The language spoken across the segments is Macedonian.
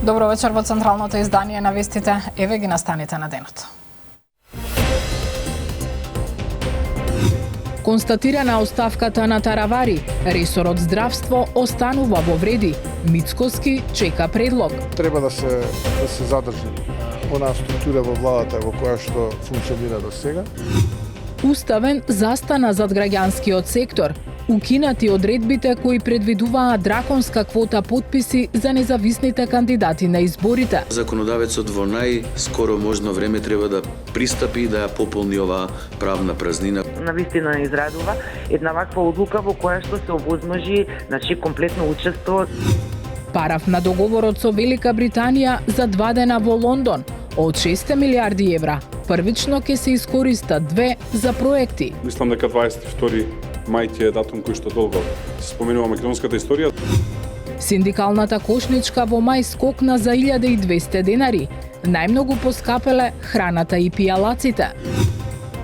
Добро вечер во централното издание на вестите. Еве ги настаните на денот. Констатирана оставката на Таравари. Ресорот здравство останува во вреди. Мицкоски чека предлог. Треба да се задржи онаа структура во владата во која што функционира до сега. Уставен застана зад граѓанскиот сектор. Укинати одредбите кои предвидуваат драконска квота потписи за независните кандидати на изборите. Законодавецот во најскоро можно време треба да пристапи и да ја пополни оваа правна празнина. Навистина израдува една ваква одлука во која што се овозможи, комплетно учество. Параф на договорот со Велика Британија за 2 дена во Лондон. Од 6 милиарди евра, првично ќе се искористат 2 за проекти. Мислам дека 22 мај е датум кој што долго се споменува македонската историја. Синдикалната кошничка во мај скокна за 1200 денари. Најмногу поскапеле храната и пијалаците.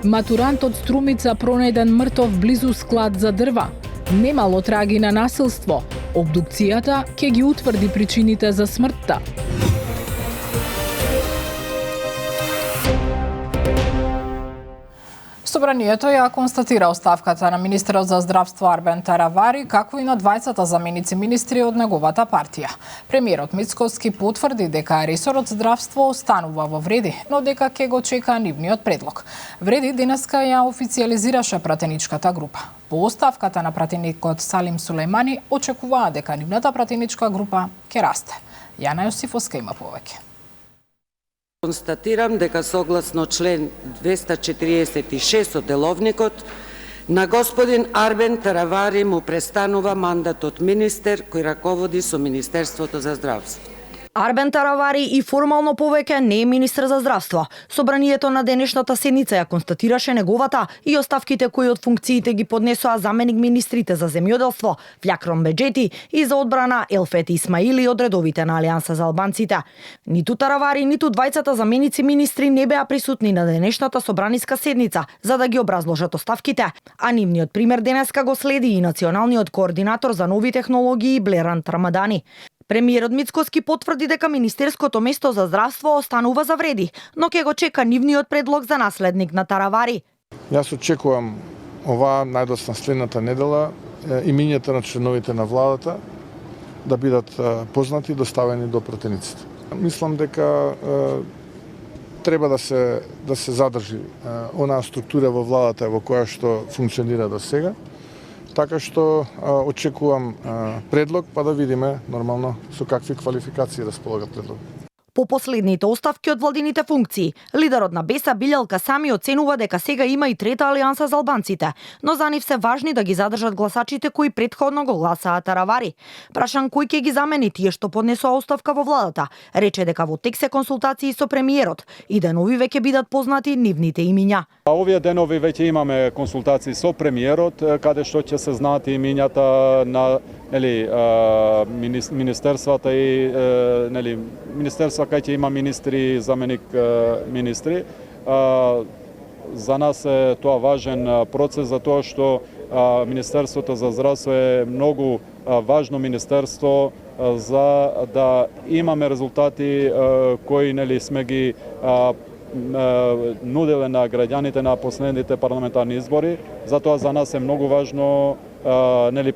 Матурант од Струмица пронеден мртов близу склад за дрва. Немало траги на насилство. Обдукцијата ќе ги утврди причините за смртта. Собранието ја констатира оставката на министерот за здравство Арбен Таравари, како и на двајцата заменици министри од неговата партија. Премиерот Мицкоски потврди дека ресорот здравство останува во вреди, но дека ќе го чека нивниот предлог. Вреди денеска ја официализираше пратеничката група. По оставката на пратеникот Салим Сулејмани очекуваа дека нивната пратеничка група ќе расте. Јана Јосифовска има повеќе. Констатирам дека согласно член 246 од Деловникот на господин Арбен Таравари му престанува мандатот министер кој раководи со Министерството за здравство. Арбен Таравари и формално повеќе не е министер за здравство. Собранието на денешната седница ја констатираше неговата и оставките кои од функциите ги поднесоа заменик министрите за земјоделство Фљакрон Беџети и за одбрана Елфети Исмаили од редовите на Алијанса за албанците. Ниту Таравари, ниту двајцата заменици министри не беа присутни на денешната собраниска седница за да ги образложат оставките, а нивниот пример денеска го следи и националниот координатор за нови технологии Блерант Рамадани. Премиерот Мицкоски потврди дека Министерското место за здравство останува за вреди, но ќе го чека нивниот предлог за наследник на Таравари. Јас очекувам оваа најдоцна следната недела имињата на членовите на владата да бидат познати и доставени до пратениците. Мислам дека треба да се задржи онаа структура во владата во која што функционира до сега. Така што очекувам предлог, па да видиме нормално со какви квалификации располага предлог. По последните оставки од владините функции, лидерот на Беса Билјалка Сами оценува дека сега има и трета алијанса за албанците, но за нив се важни да ги задржат гласачите кои претходно го гласаа Таравари. Прашан кој ќе ги замени тие што поднесоа оставка во владата, рече дека во тек се консултации со премиерот и денови веќе бидат познати нивните имиња. Овие денови веќе имаме консултации со премиерот, каде што ќе се знаат имињата на министерствата и министерства кај ќе има министри, заменик министри. За нас е тоа важен процес за тоа што Министерството за здравство е многу важно министерство за да имаме резултати кои сме ги нуделе на граѓаните на последните парламентарни избори. Затоа за нас е многу важно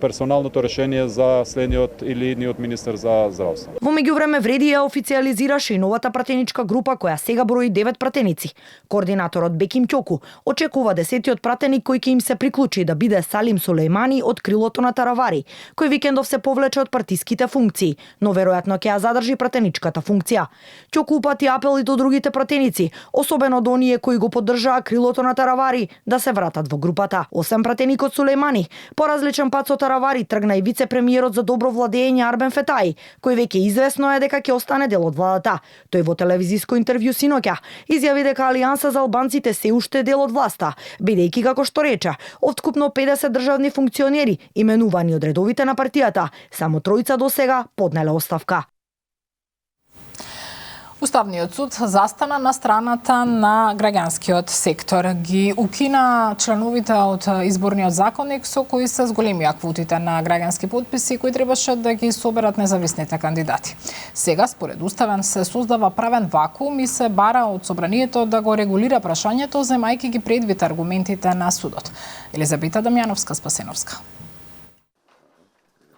персоналното решение за следниот или идниот министер за здравство. Во меѓувреме вреди ја официализираше и новата пратеничка група која сега брои 9 пратеници. Координаторот Беким Ќоку очекува 10-тиот пратеник кој ќе им се приклучи да биде Салим Сулејмани од крилото на Таравари, кој викендов се повлече од партиските функции, но веројатно ќе ја задржи пратеничката функција. Ќоку упати апел и до другите пратеници, особено до оние кои го поддржаа крилото на Таравари, да се вратат во групата. Освен пратеникот Сулејмани, по различен пат со Таравари тргна и вице-премиерот за добро владење Арбен Фетаи, кој веќе известно е дека ќе остане дел од владата. Тој во телевизиско интервју синоќа изјави дека Алијанса за албанците се уште е дел од власта, бидејќи како што рече, од вкупно 50 државни функционери именувани од редовите на партијата, само тројца до сега поднеле оставка. Уставниот суд застана на страната на граѓанскиот сектор. Ги укина членовите од изборниот законник со кои се зголемија квотите на граѓански потписи кои требаше да ги соберат независните кандидати. Сега, според Уставен, се создава правен вакуум и се бара од собранието да го регулира прашањето, земајќи ги предвид аргументите на судот. Елизабета Дамјановска-Спасеновска.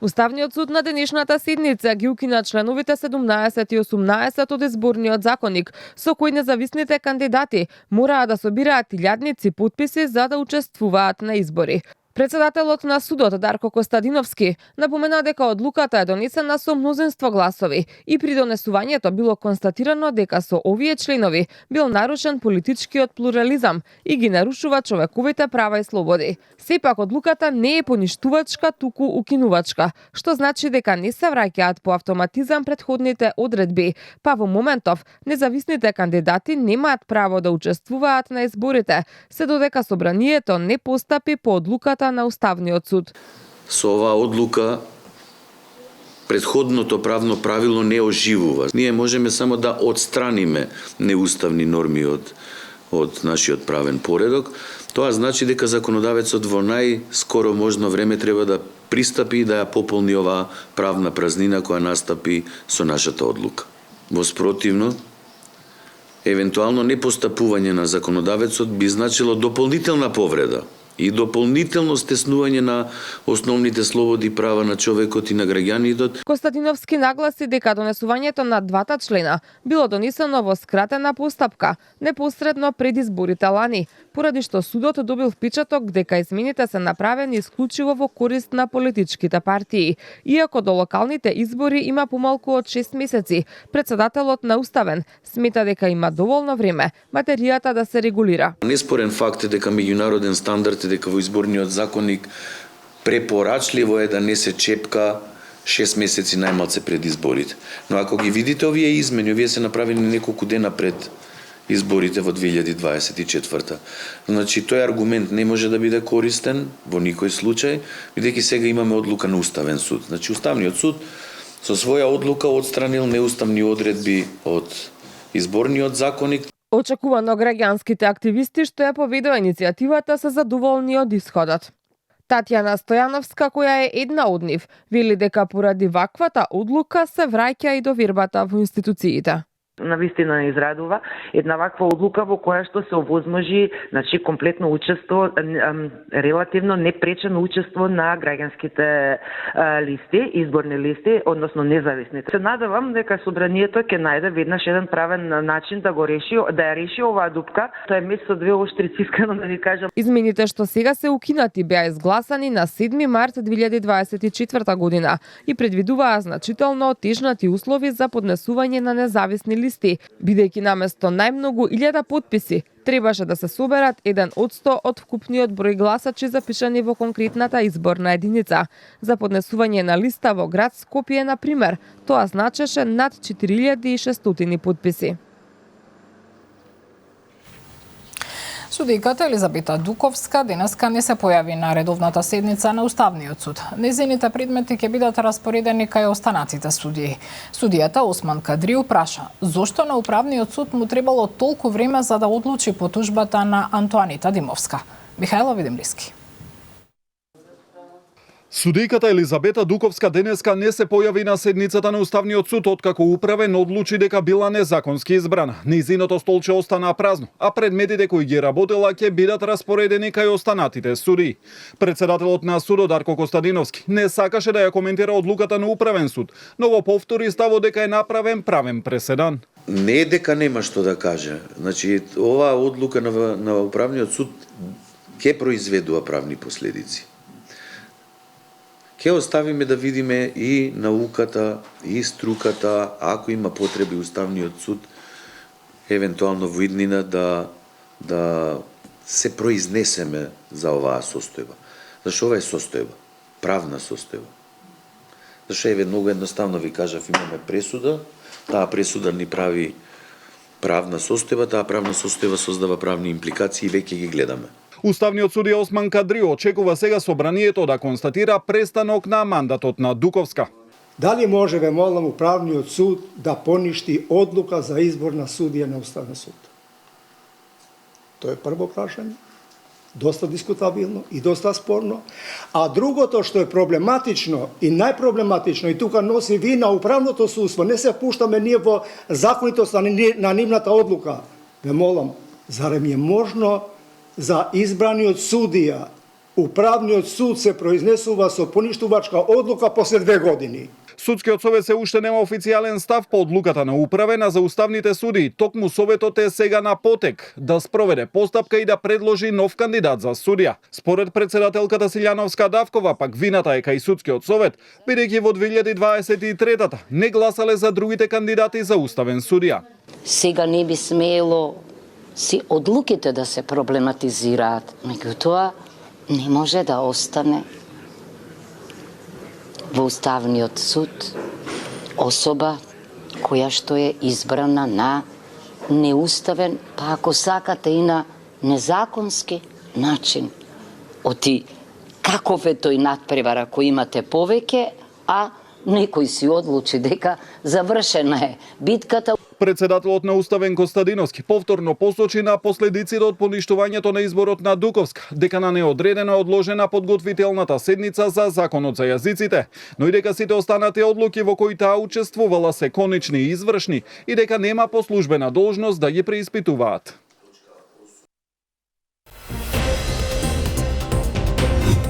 Уставниот суд на денешната седница ги укина членовите 17 и 18 од изборниот законник, со кои независните кандидати мораа да собираат илјадници потписи за да учествуваат на избори. Председателот на судот Дарко Костадиновски напомена дека одлуката е донесена со мнозинство гласови и при донесувањето било констатирано дека со овие членови бил нарушен политичкиот плурализам и ги нарушува човековите права и слободи. Сепак одлуката не е поништувачка, туку укинувачка, што значи дека не се враќаат по автоматизам претходните одредби, па во моментов независните кандидати немаат право да учествуваат на изборите, се додека собранието не постапи по одлуката на Уставниот суд. Со оваа одлука претходното правно правило не оживува. Ние можеме само да отстраниме неуставни норми од нашиот правен поредок. Тоа значи дека законодавецот во најскоро можно време треба да пристапи и да ја пополни оваа правна празнина која настапи со нашата одлука. Во спротивно, евентуално непостапување на законодавецот би значило дополнителна повреда и дополнително стеснување на основните слободи и права на човекот и на граѓаните. Костадиновски нагласи дека донесувањето на двата члена било донесено во скратена постапка, непосредно пред изборите лани, поради што судот добил впечаток дека измените се направени исклучиво во корист на политичките партии. Иако до локалните избори има помалку од 6 месеци, председателот на Уставен смета дека има доволно време материјата да се регулира. Неспорен факт е дека меѓународен стандард дека во изборниот законник препорачливо е да не се чепка 6 месеци најмалце пред изборите. Но ако ги видите овие измени, овие се направени неколку дена пред изборите во 2024. Значи, тој аргумент не може да биде користен во никој случај, бидејќи сега имаме одлука на Уставен суд. Значи, Уставниот суд со своја одлука отстранил неуставни одредби од изборниот законник. Очекувано граѓанските активисти што ја поведува иницијативата се задоволни од исходот. Татјана Стојановска, која е една од нив, вели дека поради ваквата одлука се враќа и довербата во институциите. Навистина израдува една ваква одлука во која што се овозможи, значи, комплетно учество, релативно непречено учество на граѓанските листи, изборни листи, односно независните. Се надевам дека собранието ќе најде веднаш еден правен начин да го реши, да ја реши оваа дупка. Тоа е меѓу две оштрици, искрено да ви кажам. Измените што сега се укинати беа изгласани на 7 март 2024 година и предвидуваа значително отежнати услови за поднесување на независни листи, бидејќи наместо најмногу 1000 потписи требаше да се соберат 1% од вкупниот број гласачи запишани во конкретната изборна единица. За поднесување на листа во град Скопје, на пример, тоа значеше над 4600 потписи. Судиката Елизабета Дуковска денеска не се појави на редовната седница на Уставниот суд. Незините предмети ќе бидат распоредени кај останатите судии. Судијата Осман Кадрио праша зошто на Управниот суд му требало толку време за да одлучи по тужбата на Антоанита Димовска. Михајла Видемлиски. Судијката Елизабета Дуковска денеска не се појави на седницата на Уставниот суд откако Управен одлучи дека била незаконски избрана. Нејзиното столче остана празно, а предметите кои ги работела ќе бидат распоредени кај останатите судии. Председателот на судот Дарко Костадиновски не сакаше да ја коментира одлуката на Управен суд, но го повтори ставот дека е направен правен преседан. Не е дека нема што да каже. Значи, оваа одлука на Управниот суд ќе произведува правни последици. Ќе оставиме да видиме и науката, и струката, ако има потреби Уставниот суд, евентуално во иднина да се произнесеме за оваа состојба. Зашто ова е состојба? Правна состојба. Зашто е многу едноставно ви кажав, имаме пресуда, таа пресуда ни прави правна состојба, таа правна состојба создава правни импликации и веќе ги гледаме. Уставниот судија Осман Кадрио очекува сега собранието да констатира престанок на мандатот на Дуковска. Дали може, ве молам, управниот суд да поништи одлука за избор на судија на Уставен суд? Тоа е прво прашање, доста дискутабилно и доста спорно. А другото што е проблематично и најпроблематично, и тука носи вина управното судство, не се пуштаме ние во законитост на нивната одлука. Ве молам, зарем е можно за избраниот судија, управниот суд се произнесува со поништувачка одлука после 2 години? Судскиот совет се уште нема официјален став по одлуката на управена за уставните суди. Токму советот е сега на потек да спроведе постапка и да предложи нов кандидат за судија. Според председателката Силјановска Давкова, пак вината е кај судскиот совет, бидејќи во 2023-та не гласале за другите кандидати за уставен судија. Сега не би смело си одлуките да се проблематизираат, меѓутоа не може да остане во Уставниот суд особа која што е избрана на неуставен, па ако сакате и на незаконски начин. Оти каков е тој надпревар ако имате повеќе, а некој си одлучи дека завршена е битката. Председателот на Уставен Костадиновски повторно посочи на последиците од поништувањето на изборот на Дуковска, дека на неодредено одложена подготвителната седница за законот за јазиците, но и дека сите останати одлуки во кои таа учествувала се конечни и извршни и дека нема по службена должност да ги преиспитуваат.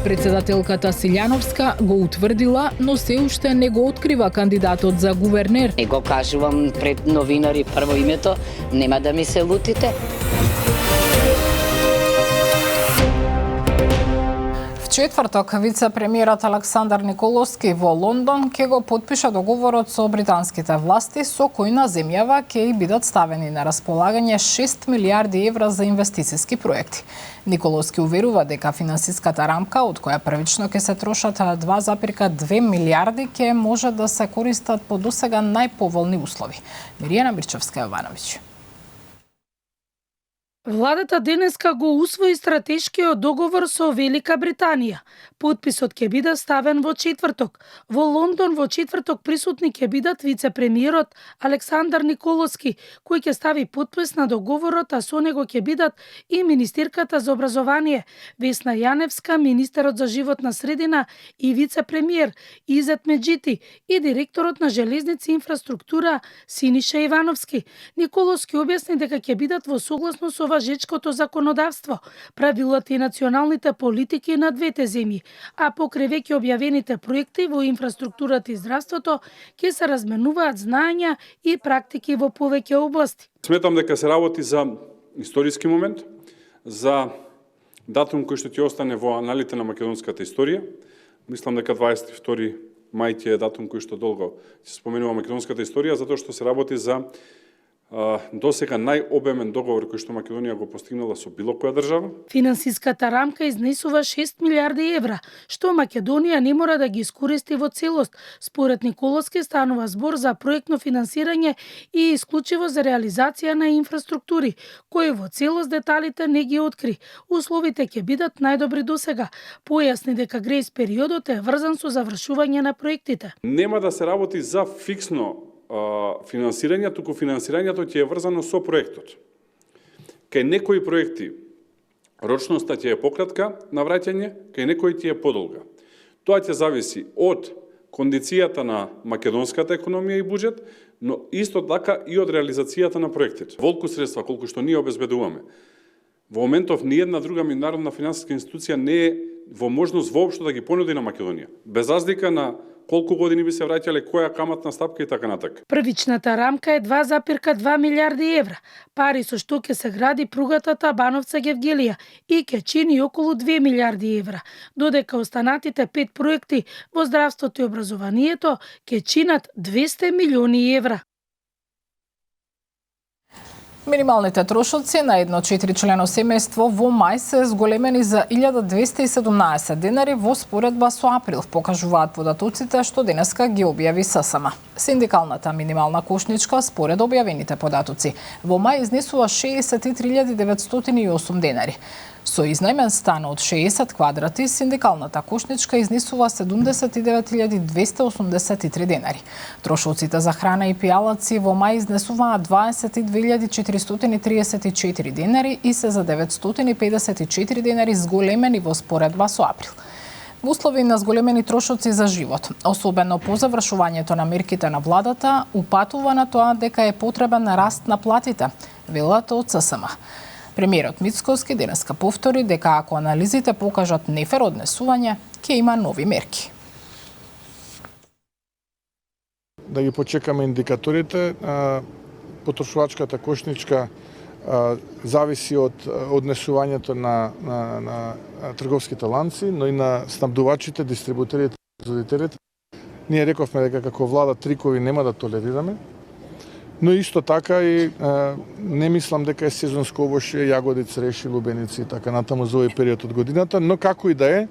Председателката Силјановска го утврдила, но се уште не го открива кандидатот за гувернер. Не го кажувам пред новинари прво името, нема да ми се лутите. Четврток, вице-премиерот Александар Николовски во Лондон ќе го потпиша договорот со британските власти со кој на земјава ќе и бидат ставени на располагање 6 милиарди евра за инвестициски проекти. Николовски уверува дека финансиската рамка, од која првично ќе се трошат 2,2 милиарди, ќе може да се користат по досега најповолни услови. Миријана Мирчевска-Јовановиќ. Владата денеска го усвои стратешкиот договор со Велика Британија. Потписот ќе биде ставен во четврток. Во Лондон во четврток присутни ќе бидат вице-премиерот Александар Николовски, кој ќе стави потпис на договорот, а со него ќе бидат и министерката за образование Весна Јаневска, министерот за животна средина и вице-премиер Изет Меджити и директорот на железници и инфраструктура Синиша Ивановски. Николовски објасни дека ќе бидат во согласност со важечкото законодавство, правилата и националните политики на двете земји, а покрај веќе објавените проекти во инфраструктурата и здравството ќе се разменуваат знаења и практики во повеќе области. Сметам дека се работи за историски момент, за датум кој што ќе остане во аналите на македонската историја. Мислам дека 22 мај ќе е датум кој што долго се споменува македонската историја, затоа што се работи за досега најобемен договор кој што Македонија го постигнала со било која држава. Финансиската рамка изнесува 6 милиарди евра, што Македонија не мора да ги искористи во целост. Според Николовски станува збор за проектно финансирање и исклучиво за реализација на инфраструктури, кои во целост деталите не ги откри. Условите ќе бидат најдобри досега. Појасни дека грејс периодот е врзан со завршување на проектите. Нема да се работи за фиксно финансирање, туку финансирањето ќе е врзано со проектот. Кај некои проекти рочноста ќе е пократка на враќање, кај некои ќе е подолга. Тоа ќе зависи од кондицијата на македонската економија и буџет, но исто така и од реализацијата на проектите. Волку средства колку што ние обезбедуваме. Во моментов ни една друга меѓународна финансиска институција не е во можност воопшто да ги понуди на Македонија, без разлика на колку години би се враќале, која каматна стапка и така натак. Првичната рамка е 2,2 милиарди евра, пари со што ќе се гради пругата Табановца-Гевгелија и ќе чини околу 2 милиарди евра, додека останатите 5 проекти во здравството и образованието ќе чинат 200 милиони евра. Минималните трошоци на едно 4-члено семејство во мај се зголемени за 1217 денари во споредба со април, покажуваат податоците што денеска ги објави ССМ. Синдикалната минимална кошничка, според објавените податоци, во мај изнесува 63.908 денари. Со изнајмен стан од 60 квадрати, синдикалната кошничка изнесува 79.283 денари. Трошоците за храна и пијалаци во мај изнесуваат 22.434 денари и се за 954 денари зголемени во споредба со април. Во услови на зголемени трошоци за живот, особено по завршувањето на мерките на владата, упатува на тоа дека е потребен раст на платите, велат од ССМ. Премиерот Мицкоски денеска повтори дека ако анализите покажат нефер однесување, ќе има нови мерки. Да ги почекаме индикаторите, потрошувачката кошничка зависи од однесувањето на трговските ланци, но и на снабдувачите, дистрибутерите, производителите. Ние рековме дека како влада трикови нема да толерираме, но исто така и не мислам дека е сезонско овошје, јагоди, цреши, лубеници и така натаму за овој период од годината, но како и да е,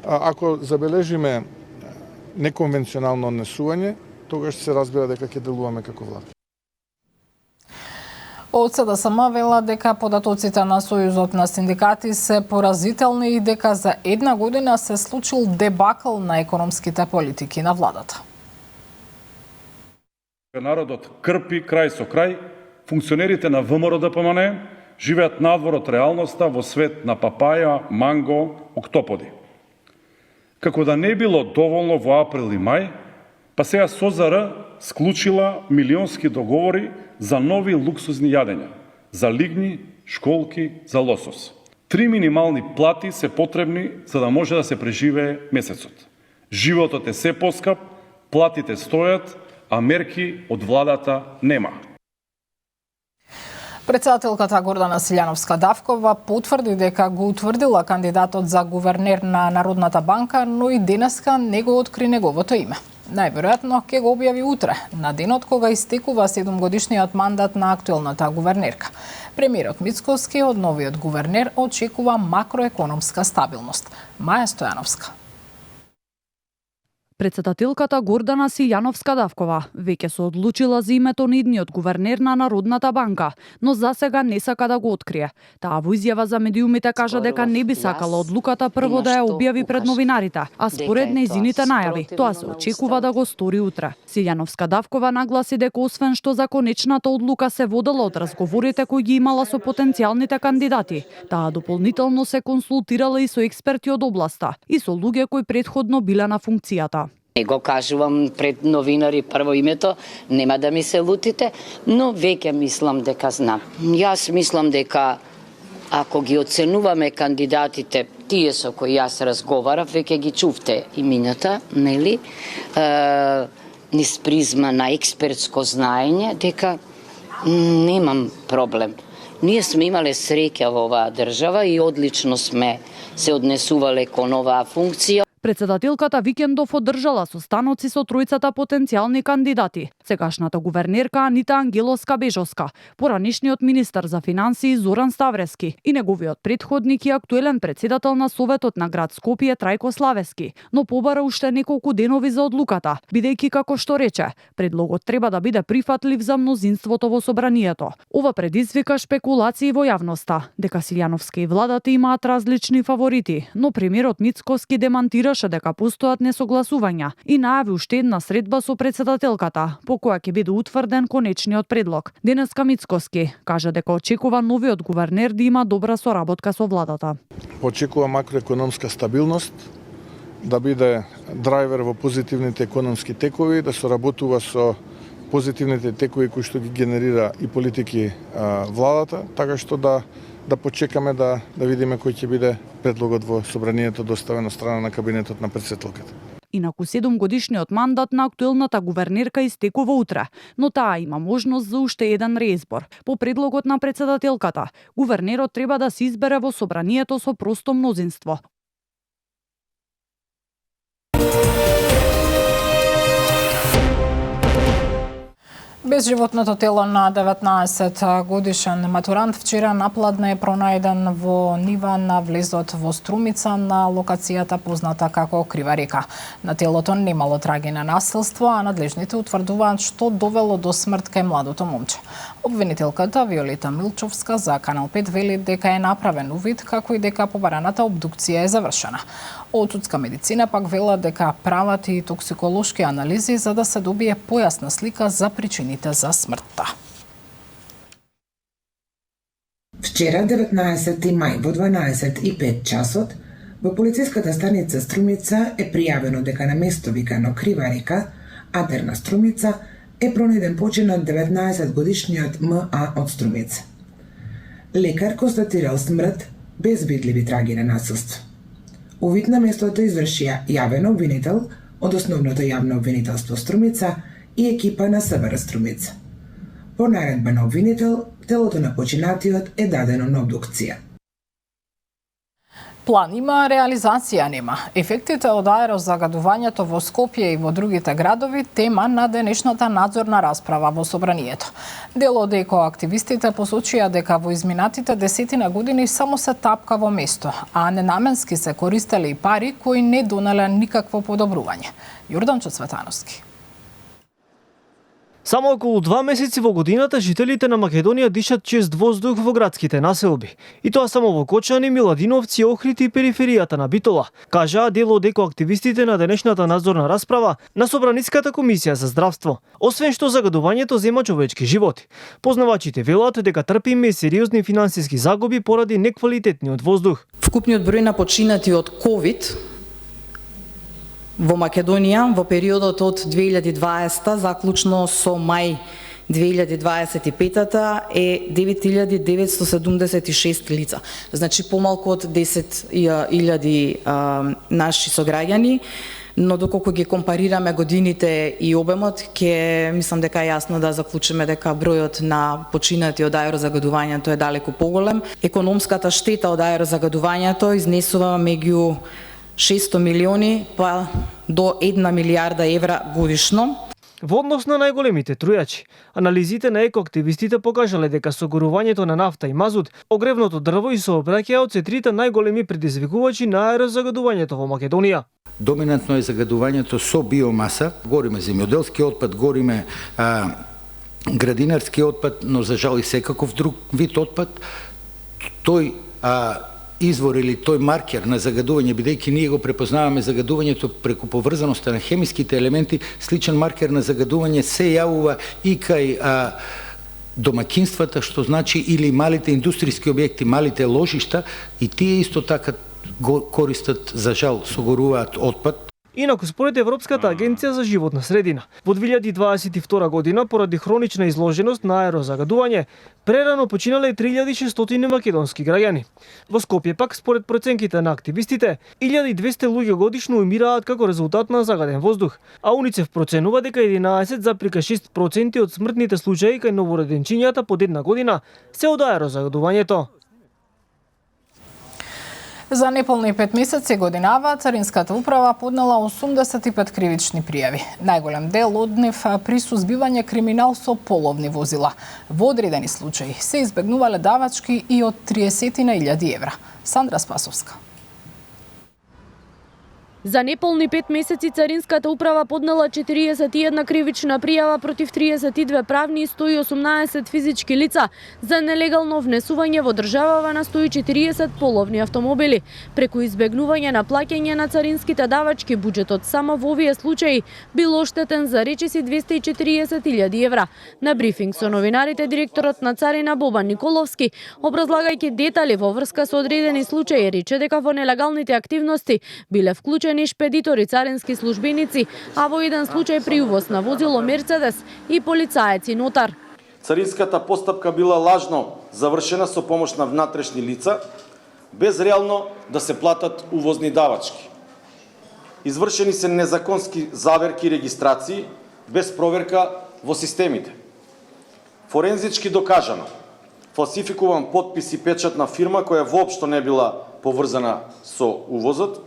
ако забележиме неконвенционално однесување, тогаш се разбира дека ќе делуваме како влада. Од СДСМ вела дека податоците на Сојузот на синдикати се поразителни и дека за една година се случил дебакл на економските политики на владата. Народот крпи крај со крај, функционерите на ВМРО-ДПМН живеат надвор од реалноста во свет на папаја, манго, октоподи. Како да не било доволно во април и мај, па сега СОЗР склучила милионски договори за нови луксузни јадења, за лигни, школки, за лосос. 3 минимални плати се потребни за да може да се преживее месецот. Животот е се поскап, платите стојат, а мерки од владата нема. Председателката Гордана Силјановска-Давкова потврди дека го утврдила кандидатот за гувернер на Народната банка, но и денеска не го откри неговото име. Најверојатно ќе го објави утре, на денот кога истекува 7-годишниот мандат на актуелната гувернерка. Премиерот Мицкоски од новиот гувернер очекува макроекономска стабилност. Маја Стојановска. Председателката Гордана Силјановска-Давкова веќе се одлучила за името на идниот гувернер на Народната банка, но засега не сака да го открие. Таа во изјава за медиумите кажа дека не би сакала одлуката прво да ја објави пред новинарите, а според нејзините најави, тоа се очекува да го стори утре. Силјановска-Давкова нагласи дека освен што за конечната одлука се водела од разговорите кои ги имала со потенцијалните кандидати, таа дополнително се консултирала и со експерти од областа и со луѓе кои претходно биле на функцијата. Не го кажувам пред новинари прво името, нема да ми се лутите, но веќе мислам дека знам. Јас мислам дека ако ги оценуваме кандидатите, тие со кои јас разговарав, веќе ги чувте имињата, нели? Низ призма на експертско знаење, дека немам проблем. Ние сме имале среќа во оваа држава и одлично сме се однесувале кон оваа функција. Председателката викендов одржала состаноци со тројцата потенцијални кандидати. Сегашната гувернерка Анита Ангеловска-Бежовска, поранишниот министар за финансии Зоран Ставрески и неговиот претходник и актуелен председател на Советот на град Скопје Трајко Славески, но побара уште неколку денови за одлуката, бидејќи како што рече, предлогот треба да биде прифатлив за мнозинството во собранието. Ова предизвика шпекулации во јавноста, дека Силјановска и владата имаат различни фаворити, но премиерот Мицкоски демантира дека постојат несогласувања и најави уште една средба со председателката, по која ќе биде утврден конечниот предлог. Денеска Мицкоски кажа дека очекува новиот гувернер да има добра соработка со владата. Очекува макроекономска стабилност, да биде драйвер во позитивните економски текови, да соработува со позитивните текови кои што ги генерира и политики владата, така што да почекаме да видиме кој ќе биде предлогот во собранието доставен од страна на кабинетот на председателката. Инаку 7-годишниот мандат на актуелната гувернерка истекува утре, но таа има можност за уште еден реизбор. По предлогот на председателката, гувернерот треба да се избере во собранието со просто мнозинство. Безживотното тело на 19 годишен матурант вчера напладне е пронајден во нива на влезот во Струмица на локацијата позната како Крива река. На телото немало траги на насилство, а надлежните утврдуваат што довело до смрт кај младото момче. Обвинителката Виолета Милчовска за Канал 5 вели дека е направен увид, како и дека побараната обдукција е завршена. Од судска медицина пак велат дека прават и токсиколошки анализи за да се добие појасна слика за причините за смртта. Вчера, 19 мај во 12:05 часот, во полициската станица Струмица е пријавено дека на место викано Крива река, Адерна Струмица, е пронајден починат 19 годишниот МА од Струмица. Лекар констатирал смрт без видливи траги на насилство. Увид на местото извршија јавен обвинител од Основното јавно обвинителство Струмица и екипа на СВР Струмица. По наредба на обвинител, телото на починатиот е дадено на обдукција. План има, реализација нема. Ефектите од аерозагадувањето во Скопје и во другите градови тема на денешната надзорна расправа во Собранието. Дел од екоактивистите посочија дека во изминатите 10 години само се тапка во место, а ненаменски се користеле и пари кои не донеле никакво подобрување. Јорданчо Цветановски. Само околу 2 месеци во годината жителите на Македонија дишат чист воздух во градските населби. И тоа само во Кочани, Миладиновци, Охрид и периферијата на Битола, кажаа дел од екоактивистите на денешната надзорна расправа на Собраниската комисија за здравство. Освен што загадувањето зема човечки животи, познавачите велат дека трпиме сериозни финансиски загуби поради неквалитетниот воздух. Вкупниот број на починати од ковид во Македонија во периодот од 2020 заклучно со мај 2025 е 9976 лица. Значи помалку од 10.000 наши сограѓани, но доколку ги компарираме годините и обемот, ќе мислам дека е јасно да заклучиме дека бројот на починати од аерозагадувањето е далеку поголем. Економската штета од аерозагадувањето изнесува меѓу 600 милиони па до 1 милиарда евра годишно. Во однос на најголемите трујачи, анализите на екоактивистите покажале дека согорувањето на нафта и мазут, огревното дрво и сообраќајот се трите најголеми предизвикувачи на аерозагадувањето во Македонија. Доминантно е загадувањето со биомаса, гориме земјоделски отпад, гориме градинарски отпад, но за жал и секаков друг вид отпад. Тој извор или тој маркер на загадување, бидејќи ние го препознаваме загадувањето преку поврзаноста на хемиските елементи, сличен маркер на загадување се јавува и кај домакинствата, што значи или малите индустријски објекти, малите ложишта, и тие исто така го користат, за жал, согоруваат отпад. Инаку, според Европската агенција за животна средина, во 2022 година, поради хронична изложеност на аерозагадување, прерано починале 3600 македонски граѓани. Во Скопје пак, според проценките на активистите, 1200 луѓе годишно умираат како резултат на загаден воздух, а УНИЦЕФ проценува дека 11,6% од смртните случаи кај новороденчињата под една година се од аерозагадувањето. За неполни 5 месеци годинава Царинската управа поднела 85 кривични пријави. Најголем дел од нив при сузбивање криминал со половни возила. Во одредени случаи се избегнувале давачки и од 30.000 евра. Сандра Спасовска. За неполни 5 месеци Царинската управа поднела 41 кривична пријава против 32 правни и 118 физички лица за нелегално внесување во државава на 140 половни автомобили. Преку избегнување на плаќање на царинските давачки, буџетот само во овие случаи бил оштетен за речиси 240.000 евра. На брифинг со новинарите, директорот на Царина Бобан Николовски, образлагајќи детали во врска со одредени случаи, рече дека во нелегалните активности биле вклучени шпедитори, царински службеници, а во еден случај при увоз на возило Мерцедес и полицаец и нотар. Царинската постапка била лажно завршена со помош на внатрешни лица, без реално да се платат увозни давачки. Извршени се незаконски заверки и регистрации без проверка во системите. Форензички докажано, фалсификуван потпис и печат на фирма која воопшто не била поврзана со увозот.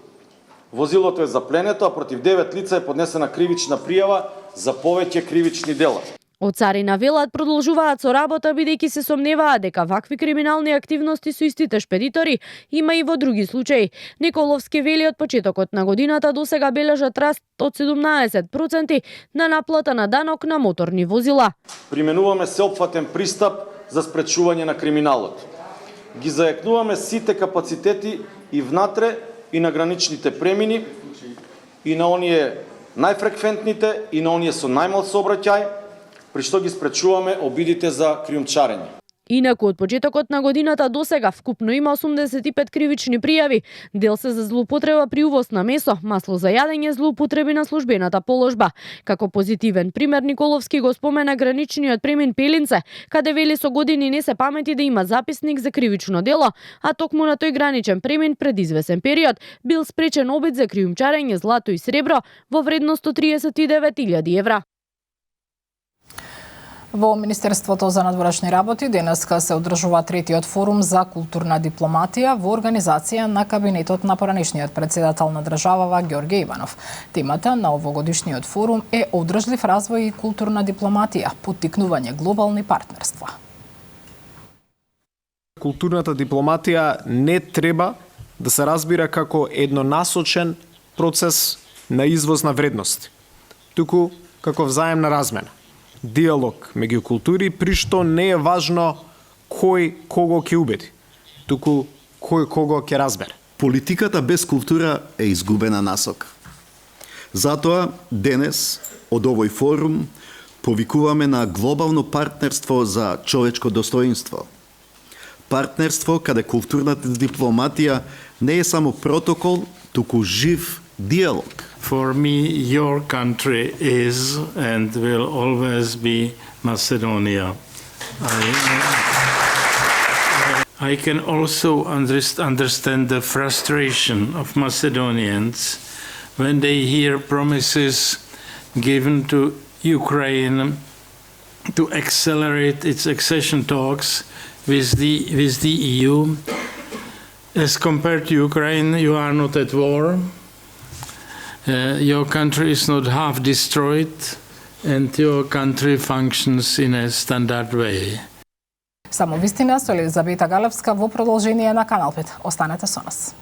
Возилото е запленето, а против 9 лица е поднесена кривична пријава за повеќе кривични дела. Од Царина велат продолжуваат со работа бидејќи се сомневаат дека вакви криминални активности со истите шпедитори има и во други случаи. Николовски вели од почетокот на годината досега бележат раст од 17% на наплата на данок на моторни возила. Применуваме сеопфатен пристап за спречување на криминалот. Ги зајакнуваме сите капацитети и внатре и на граничните премини и на оние најфреквентните и на оние со најмал сообраќај, при што ги спречуваме обидите за кријумчарење. Инаку од почетокот на годината досега вкупно има 85 кривични пријави. Дел се за злоупотреба при увоз на месо, масло за јадење, злоупотреби на службената положба. Како позитивен пример Николовски го спомена граничниот премин Пелинце, каде вели со години не се памети да има записник за кривично дело, а токму на тој граничен премин пред извесен период бил спречен обид за кријумчарење злато и сребро во вредност од 39.000 евра. Во Министерството за надворешни работи денеска се одржува третиот форум за културна дипломатија во организација на кабинетот на поранешниот председател на државава Ѓорѓе Иванов. Темата на овогодишниот форум е одржлив развој и културна дипломатија, поттикнување глобални партнерства. Културната дипломатија не треба да се разбира како еднонасочен процес на извоз на вредности, туку како взаемна размена. Диалог меѓу култури, при што не е важно кој кого ќе убеди, туку кој кого ќе разбере. Политиката без култура е изгубена насока. Затоа денес од овој форум повикуваме на глобално партнерство за човечко достоинство. Партнерство каде културната дипломатија не е само протокол, туку жив диалог. For me, your country is and will always be Macedonia. I can also understand the frustration of Macedonians when they hear promises given to Ukraine to accelerate its accession talks with the EU. As compared to Ukraine, you are not at war. Your country is not half destroyed and your country functions in a standard way. Само вистина со Елизабета Галевска во продолжение на Канал 5. Останете со нас.